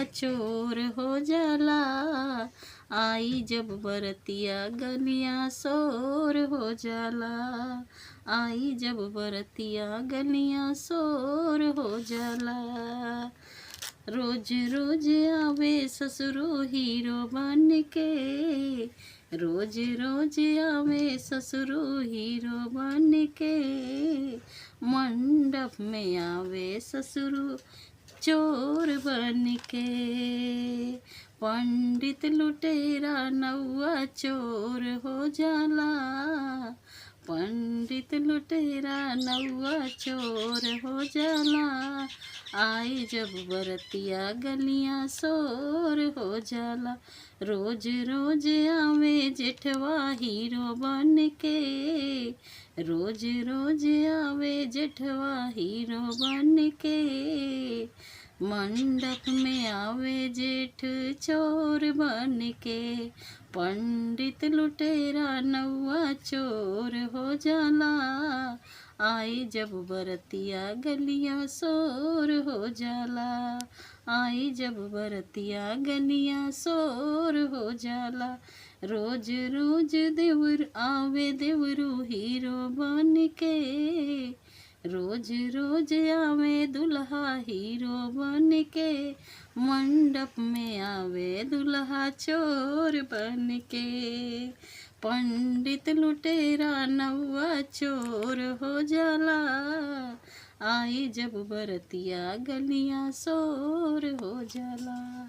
चोर हो जाला। आई जब बरतिया गलियां शोर हो जाला। आई जब बरतिया गलियां शोर हो जाला। रोज रोज आवे ससुरो हीरो बन के। रोज रोज आवे ससुरो हीरो बन के। मंडप में आवे ससुरो चोर बन के। पंडित लुटेरा नौआ चोर हो जाला। पंडित लुटेरा नौआ चोर हो जाला। आई जब बरतिया गलियां शोर हो जाला। रोज रोज आवे जेठवा हीरो बन के। रोज रोज आवे जेठवा हीरो बन के। मंडप में आवे जेठ चोर बन के। पंडित लुटेरा नौआ चोर हो जाला। आई जब बरतिया गलियां शोर हो जाला। आई जब बरतिया गलियां शोर हो जाला। रोज रोज देवर आवे देवरू हीरो बन के। रोज रोज आवे दुल्हा हीरो बन के। मंडप में आवे दुल्हा चोर बन के। पंडित लुटेरा नौआ चोर हो जाला। आई जब बरतिया गलियां शोर हो जाला।